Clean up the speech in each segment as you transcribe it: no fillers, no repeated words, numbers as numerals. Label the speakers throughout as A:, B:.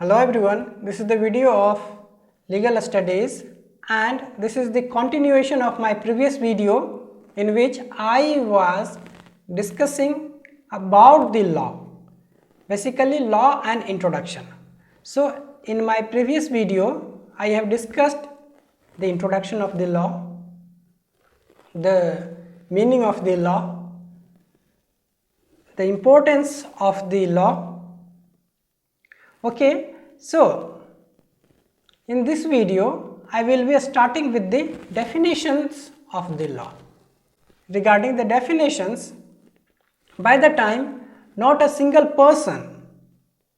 A: Hello everyone, this is the video of legal studies and this is the continuation of my previous video in which I was discussing about the law, basically law and introduction. So in my previous video I have discussed the introduction of the law, the meaning of the law, the importance of the law. Okay, so in this video I will be starting with the definitions of the law. Regarding the definitions, by the time not a single person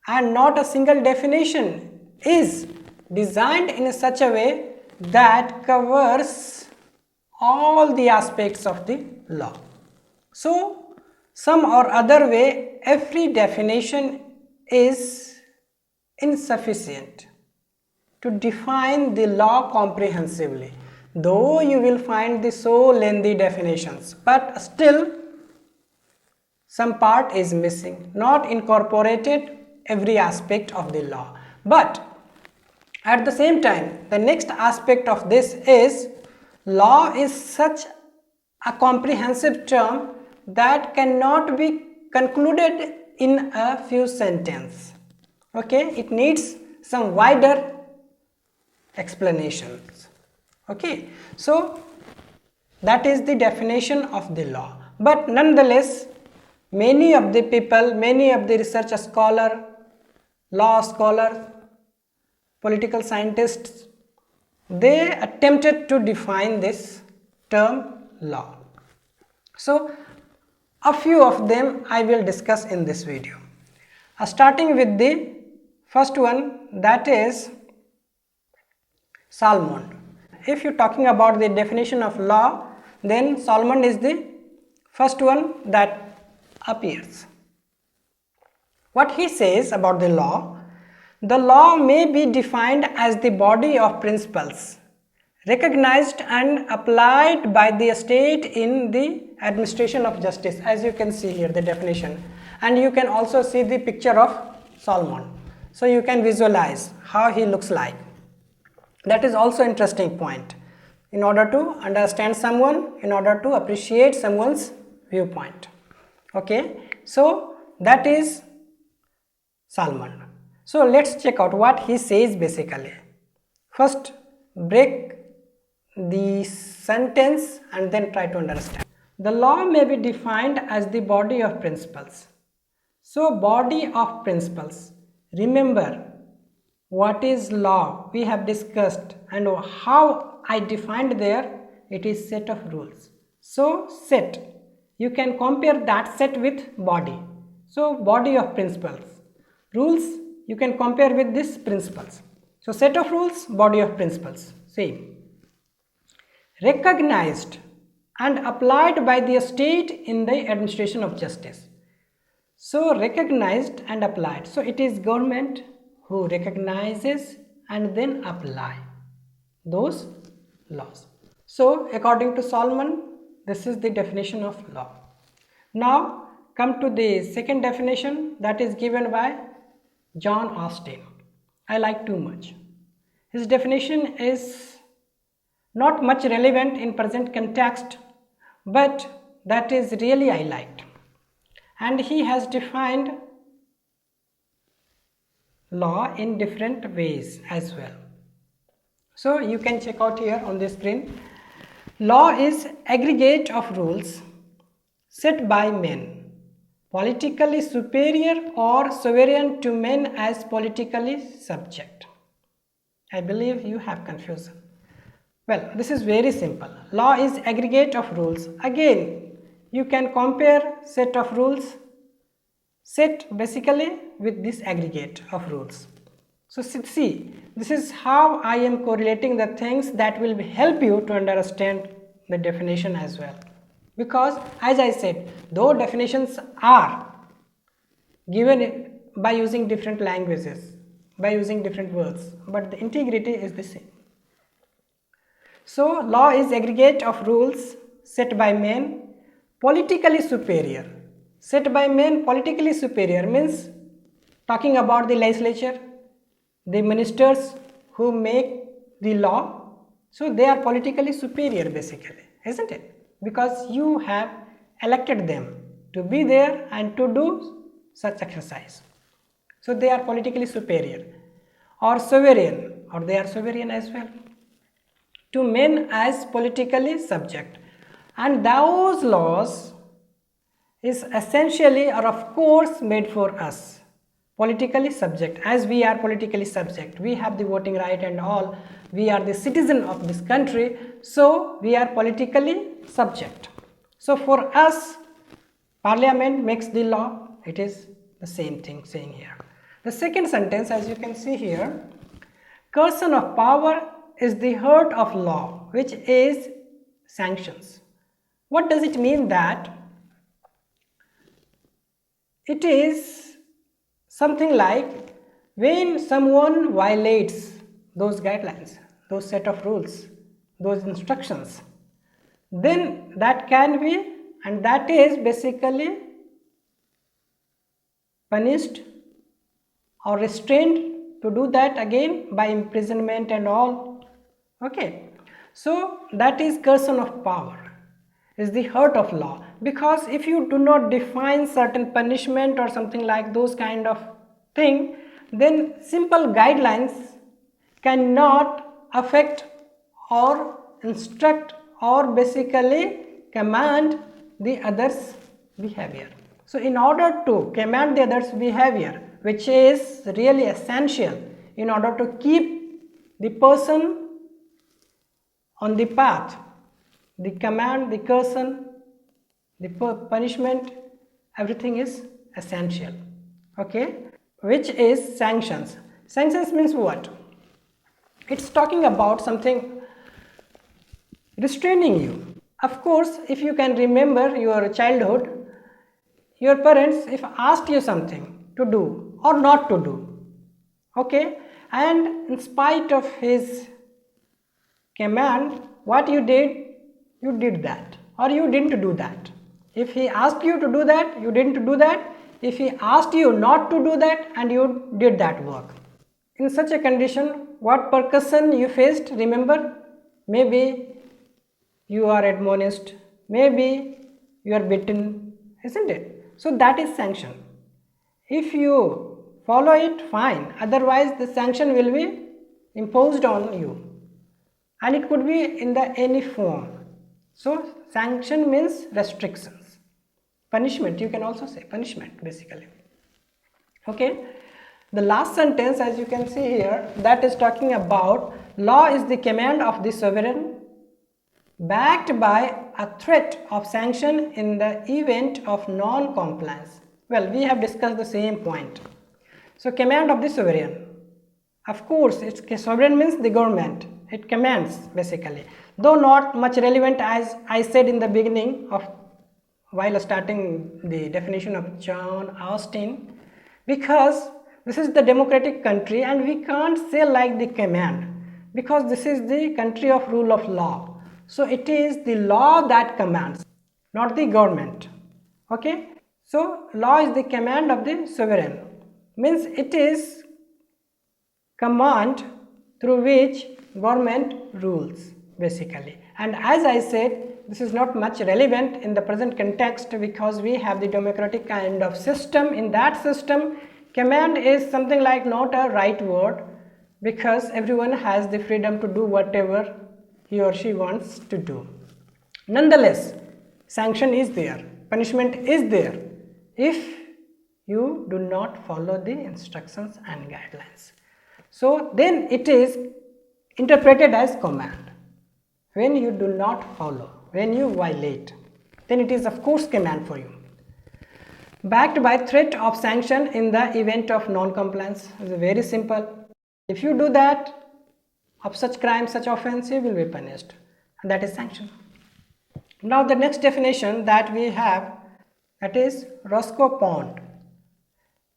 A: and not a single definition is designed in such a way that covers all the aspects of the law. So some or other way every definition is insufficient to define the law comprehensively, though you will find the so lengthy definitions, but still some part is missing, not incorporated every aspect of the law. But at the same time, the next aspect of this is law is such a comprehensive term that cannot be concluded in a few sentences. Okay, it needs some wider explanations. Okay, so that is the definition of the law. But nonetheless, many of the people, many of the research scholars, law scholars, political scientists, they attempted to define this term law. So a few of them I will discuss in this video. Starting with the first one, that is Salmon. If you are talking about the definition of law, then Salmon is the first one that appears. What he says about the law may be defined as the body of principles recognized and applied by the state in the administration of justice, as you can see here the definition, and you can also see the picture of Salmon, so you can visualize how he looks like. That is also interesting point in order to understand someone, in order to appreciate someone's viewpoint. Okay, so that is Salmon. So let's check out what he says basically. First, break the sentence and then try to understand. The law may be defined as the body of principles. So body of principles, remember what is law we have discussed and how I defined there, it is set of rules. So set, you can compare that set with body. So body of principles, rules you can compare with this principles. So set of rules, body of principles, same. Recognized and applied by the state in the administration of justice. So recognized and applied, so it is government who recognizes and then apply those laws. So according to Salmon, this is the definition of law. Now come to the second definition that is given by John Austin. I like too much. His definition is not much relevant in present context, but that is really I liked. And he has defined law in different ways as well. So you can check out here on the screen. Law is aggregate of rules set by men, politically superior or sovereign to men as politically subject. I believe you have confusion. Well, this is very simple. Law is aggregate of rules. Again, you can compare set of rules, set basically with this aggregate of rules. So see, this is how I am correlating the things that will help you to understand the definition as well. Because as I said, though definitions are given by using different languages, by using different words, but the integrity is the same. So law is aggregate of rules set by men, politically superior. Set by men, politically superior means talking about the legislature, the ministers who make the law, so they are politically superior basically, isn't it? Because you have elected them to be there and to do such exercise. So they are politically superior or sovereign, or they are sovereign as well, to men as politically subject. And those laws is essentially or of course made for us, politically subject. As we are politically subject, we have the voting right and all, we are the citizen of this country, so we are politically subject. So for us, Parliament makes the law, it is the same thing saying here. The second sentence, as you can see here, curson of power is the heart of law, which is sanctions. What does it mean? That it is something like when someone violates those guidelines, those set of rules, those instructions, then that can be, and that is basically punished or restrained to do that again by imprisonment and all. Okay, so that is curson of power, is the heart of law, because if you do not define certain punishment or something like those kind of thing, then simple guidelines cannot affect or instruct or basically command the others' behavior. So in order to command the others' behavior, which is really essential in order to keep the person on the path, the command, the curson, the punishment, everything is essential. Okay, which is sanctions. Sanctions means what? It's talking about something restraining you. Of course, if you can remember your childhood, your parents if asked you something to do or not to do, okay, and in spite of his command, what you did that, or you didn't do that. If he asked you to do that, you didn't do that. If he asked you not to do that, and you did that work. In such a condition, what percussion you faced, remember? Maybe you are admonished, maybe you are beaten, isn't it? So that is sanction. If you follow it, fine, otherwise the sanction will be imposed on you, and it could be in the any form. So sanction means restrictions. Punishment, you can also say punishment basically. Okay, the last sentence, as you can see here, that is talking about law is the command of the sovereign backed by a threat of sanction in the event of non-compliance. Well, we have discussed the same point. So command of the sovereign, of course, it's sovereign means the government, it commands basically, though not much relevant as I said in the beginning of while starting the definition of John Austin, because this is the democratic country and we can't say like the command, because this is the country of rule of law. So it is the law that commands, not the government. Okay, so law is the command of the sovereign, means it is command through which government rules basically. And as I said, this is not much relevant in the present context because we have the democratic kind of system. In that system, command is something like not a right word, because everyone has the freedom to do whatever he or she wants to do. Nonetheless, sanction is there, punishment is there if you do not follow the instructions and guidelines. So then it is interpreted as command. When you do not follow, when you violate, then it is of course command for you. Backed by threat of sanction in the event of non-compliance. Is very simple. If you do that, of such crime, such offense, you will be punished, and that is sanction. Now the next definition that we have, that is Roscoe Pond.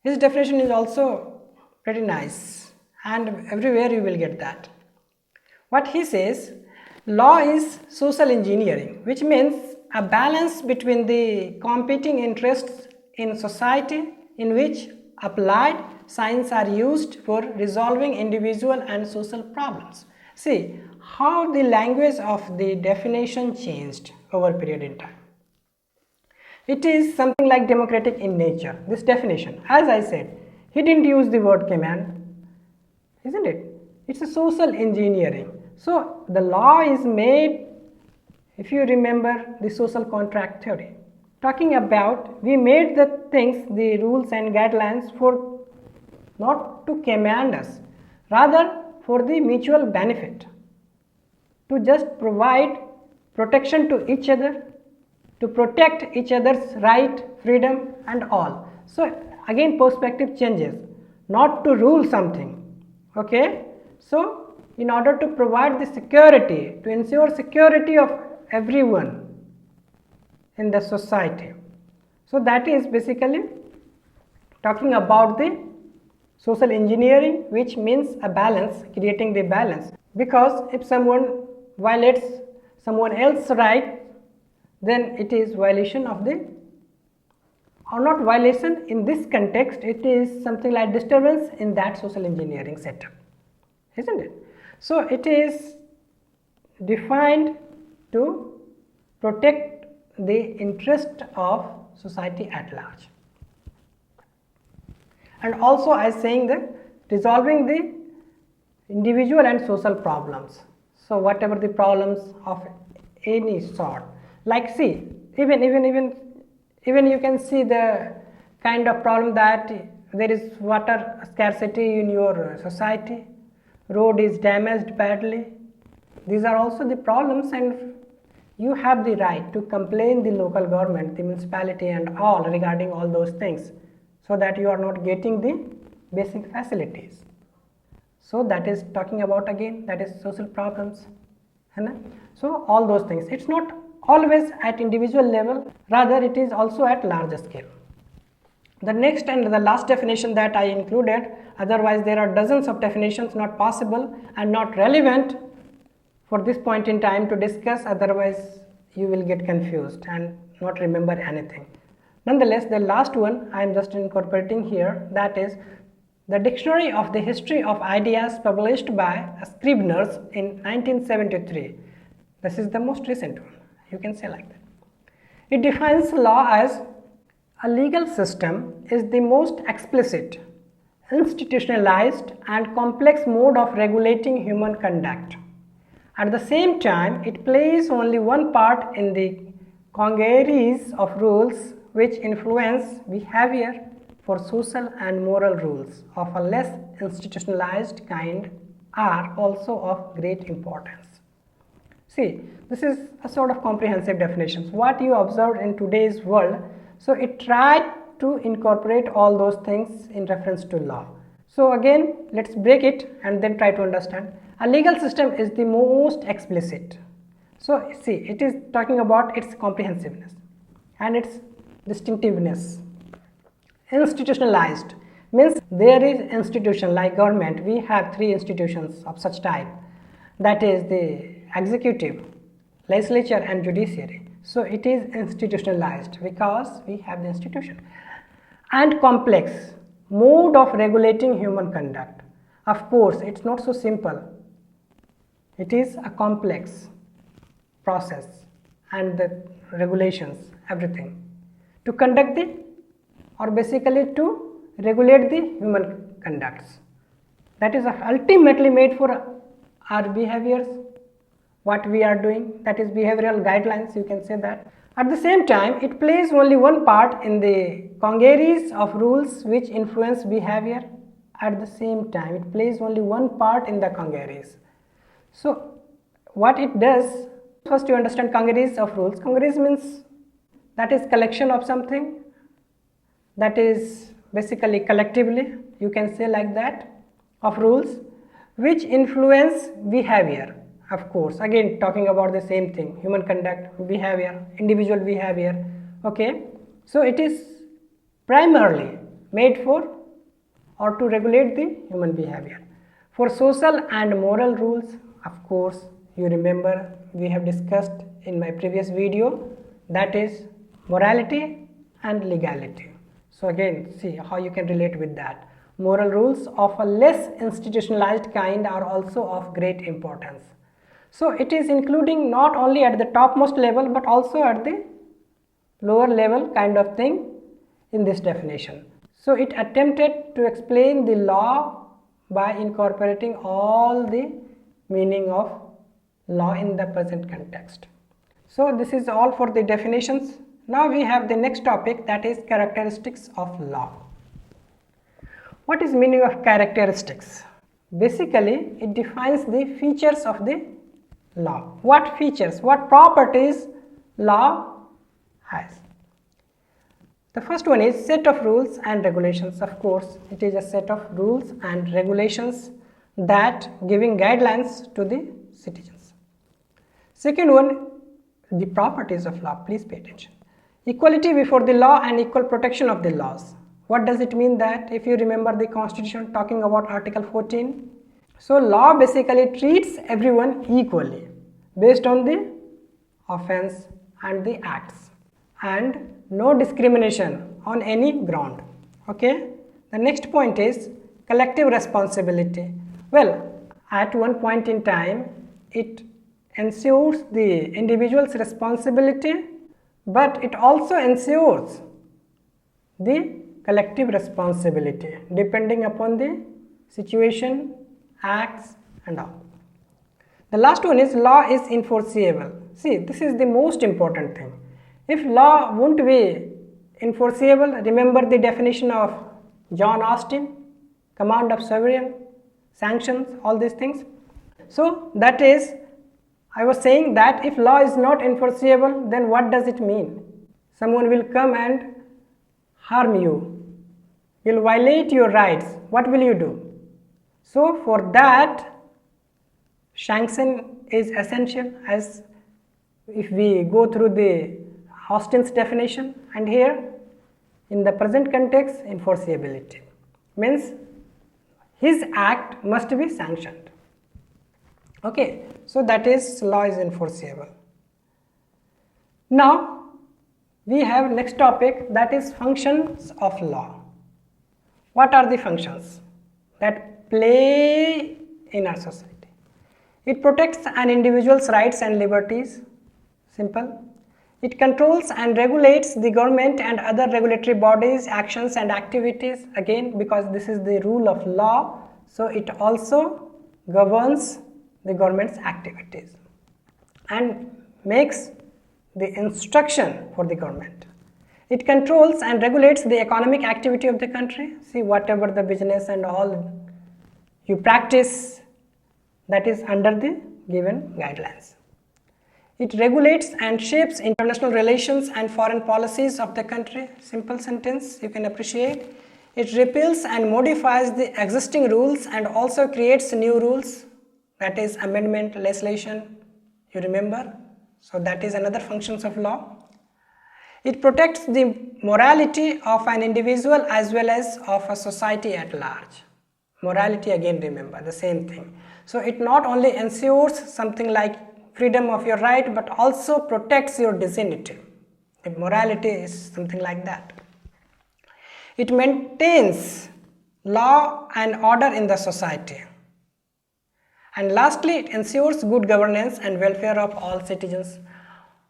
A: His definition is also pretty nice and everywhere you will get that. What he says, law is social engineering, which means a balance between the competing interests in society in which applied science are used for resolving individual and social problems. See how the language of the definition changed over a period in time. It is something like democratic in nature, this definition. As I said, he didn't use the word command, isn't it? It's a social engineering. So the law is made, if you remember the social contract theory, talking about we made the things, the rules and guidelines for not to command us, rather for the mutual benefit, to just provide protection to each other, to protect each other's right, freedom and all. So again perspective changes, not to rule something, okay. So in order to provide the security, to ensure security of everyone in the society. So that is basically talking about the social engineering, which means a balance, creating the balance. Because if someone violates someone else's right, then it is violation of the, or not violation in this context, it is something like disturbance in that social engineering setup, isn't it? So it is defined to protect the interest of society at large. And also as saying that resolving the individual and social problems. So whatever the problems of any sort, like see, even you can see the kind of problem that there is water scarcity in your society, road is damaged badly. These are also the problems, and you have the right to complain the local government, the municipality and all regarding all those things, so that you are not getting the basic facilities. So that is talking about, again, that is social problems. So all those things, it's not always at individual level, rather it is also at larger scale. The next and the last definition that I included, otherwise there are dozens of definitions not possible and not relevant for this point in time to discuss, otherwise you will get confused and not remember anything. Nonetheless, the last one I am just incorporating here, that is the Dictionary of the History of Ideas, published by Scribners in 1973. This is the most recent one, you can say like that. It defines law as a legal system is the most explicit, institutionalized and complex mode of regulating human conduct. At the same time, it plays only one part in the congeries of rules which influence behavior, for social and moral rules of a less institutionalized kind are also of great importance. See, this is a sort of comprehensive definitions, what you observed in today's world. So it tried to incorporate all those things in reference to law. So again, let's break it and then try to understand. A legal system is the most explicit. So see, it is talking about its comprehensiveness and its distinctiveness. Institutionalized means there is institution like government. We have three institutions of such type, that is the executive, legislature and judiciary. So it is institutionalized because we have the institution. And complex mode of regulating human conduct. Of course, it's not so simple. It is a complex process and the regulations, everything, to conduct the, or basically to regulate the human conducts. That is ultimately made for our behaviors, what we are doing, that is behavioral guidelines, you can say that. At the same time, it plays only one part in the congeries of rules which influence behavior. At the same time, it plays only one part in the congeries. So what it does, first you understand congeries of rules. Congeries means that is collection of something, that is basically collectively, you can say like that, of rules which influence behavior. Of course, again talking about the same thing, human conduct, behavior, individual behavior, okay. So it is primarily made for or to regulate the human behavior. For social and moral rules, of course, you remember we have discussed in my previous video, that is morality and legality. So again, see how you can relate with that. Moral rules of a less institutionalized kind are also of great importance. So it is including not only at the topmost level but also at the lower level kind of thing in this definition. So it attempted to explain the law by incorporating all the meaning of law in the present context. So this is all for the definitions. Now we have the next topic, that is characteristics of law. What is meaning of characteristics? Basically, it defines the features of the law. What features, what properties law has? The first one is set of rules and regulations. Of course, it is a set of rules and regulations that giving guidelines to the citizens. Second one, the properties of law. Please pay attention. Equality before the law and equal protection of the laws. What does it mean that? If you remember the constitution talking about article 14. So law basically treats everyone equally based on the offense and the acts, and no discrimination on any ground. Okay. The next point is collective responsibility. Well, at one point in time it ensures the individual's responsibility, but it also ensures the collective responsibility depending upon the situation, acts and all. The last one is law is enforceable. See, this is the most important thing. If law won't be enforceable, remember the definition of John Austin, command of sovereign, sanctions, all these things. So that is, I was saying that if law is not enforceable, then what does it mean? Someone will come and harm you, will violate your rights. What will you do? So for that, sanction is essential, as if we go through the Austin's definition, and here in the present context, enforceability means his act must be sanctioned. Okay, so that is law is enforceable. Now we have next topic, that is functions of law. What are the functions that play in our society? It protects an individual's rights and liberties. Simple. It controls and regulates the government and other regulatory bodies' actions and activities. Again, because this is the rule of law, so it also governs the government's activities and makes the instruction for the government. It controls and regulates the economic activity of the country. See, whatever the business and all you practice, that is under the given guidelines. It regulates and shapes international relations and foreign policies of the country. Simple sentence, you can appreciate. It repeals and modifies the existing rules and also creates new rules. That is amendment, legislation, you remember. So that is another functions of law. It protects the morality of an individual as well as of a society at large. Morality, again remember, the same thing. So it not only ensures something like freedom of your right, but also protects your dignity. The morality is something like that. It maintains law and order in the society. And lastly, it ensures good governance and welfare of all citizens.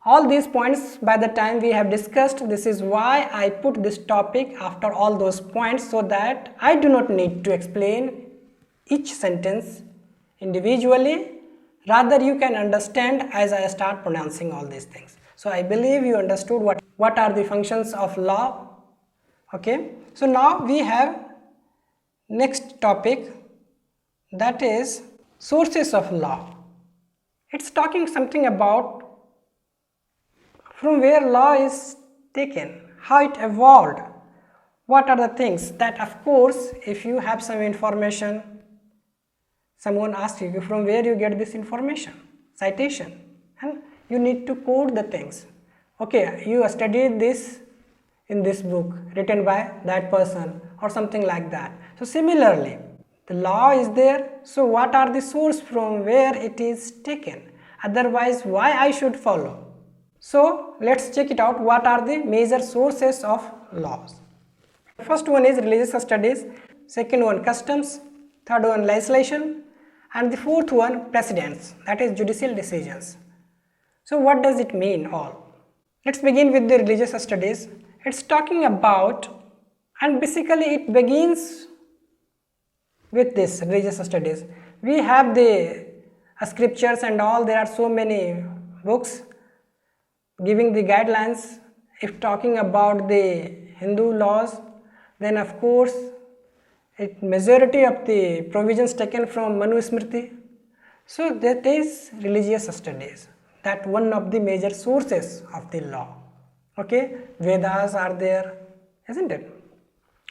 A: All these points by the time we have discussed, this is why I put this topic after all those points, so that I do not need to explain each sentence individually. Rather, you can understand as I start pronouncing all these things. So I believe you understood what are the functions of law. Okay. So now we have next topic, that is sources of law. It's talking something about from where law is taken, how it evolved, what are the things that, of course, if you have some information, someone asks you from where you get this information, citation, and you need to quote the things. Okay, you studied this in this book written by that person or something like that. So similarly, the law is there, so what are the source from where it is taken? Otherwise, why I should follow? So let's check it out. What are the major sources of laws? First one is religious studies. second one customs, third one legislation, and the fourth one precedents, that is judicial decisions. So what does it mean all? Let's begin with the religious studies. It's talking about, and basically it begins with this religious studies. We have the scriptures and all, there are so many books giving the guidelines. If talking about the Hindu laws, then of course majority of the provisions taken from Manu Smriti. So that is religious studies, that one of the major sources of the law. Okay, Vedas are there, isn't it?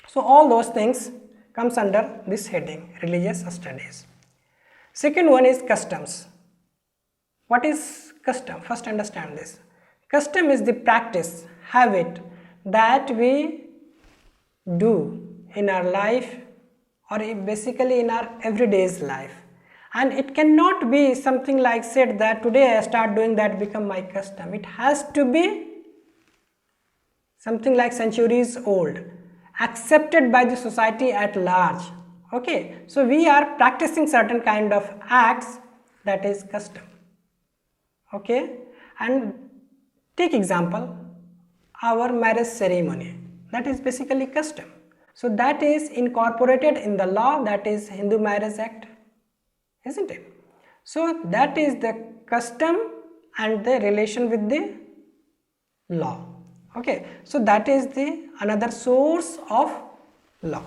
A: So all those things comes under this heading, religious studies. Second one is customs. What is custom? First understand this. Custom is the practice, habit that we do in our life or basically in our everyday's life. And it cannot be something like said that today I start doing that become my custom. It has to be something like centuries old, accepted by the society at large. Okay, so we are practicing certain kind of acts, that is custom. Okay, and take example, our marriage ceremony, that is basically custom. So that is incorporated in the law, that is Hindu Marriage Act, isn't it? So that is the custom and the relation with the law. Okay, so that is the another source of law.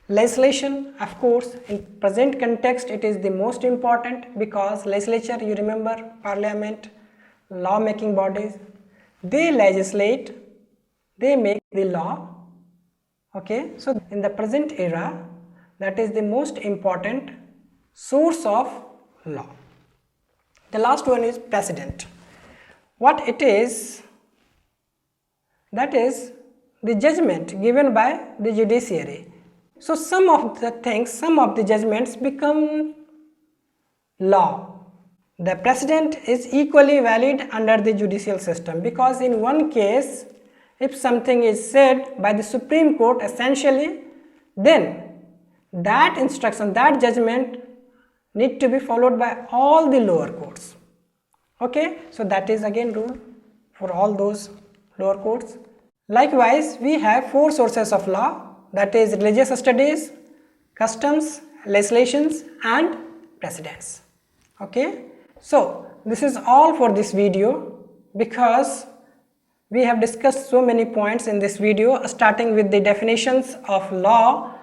A: Legislation, of course, in present context it is the most important, because legislature, you remember, parliament, law making bodies, they legislate, they make the law. Okay, so in the present era, that is the most important source of law. The last one is precedent. What it is? That is the judgment given by the judiciary. So some of the things, some of the judgments become law. The precedent is equally valid under the judicial system, because in one case, if something is said by the Supreme Court essentially, then that instruction, that judgment need to be followed by all the lower courts. Okay, so that is again rule for all those lower courts. Likewise, we have four sources of law, that is religious studies, customs, legislations and precedents. Okay, so this is all for this video, because we have discussed so many points in this video, starting with the definitions of law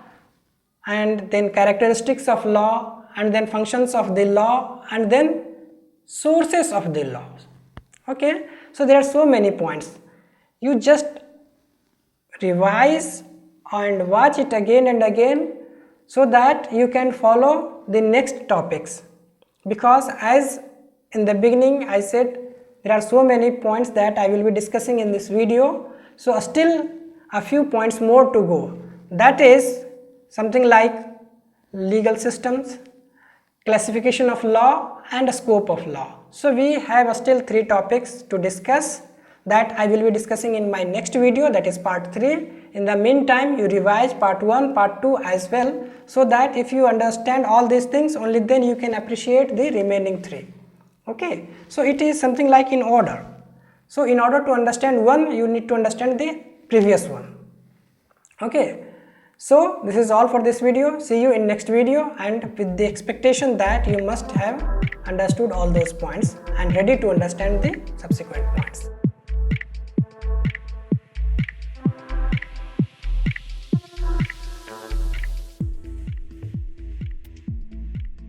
A: and then characteristics of law and then functions of the law and then sources of the law. Okay, so there are so many points. You just revise and watch it again and again so that you can follow the next topics, because as in the beginning I said, there are so many points that I will be discussing in this video, so still a few points more to go. That is something like legal systems, classification of law and scope of law. So we have still 3 topics to discuss that I will be discussing in my next video, that is part 3. In the meantime, you revise part 1, part 2 as well, so that if you understand all these things, only then you can appreciate the remaining 3. Okay, so it is something like in order. So in order to understand one, you need to understand the previous one. Okay, so this is all for this video. See you in next video, and with the expectation that you must have understood all those points and ready to understand the subsequent points.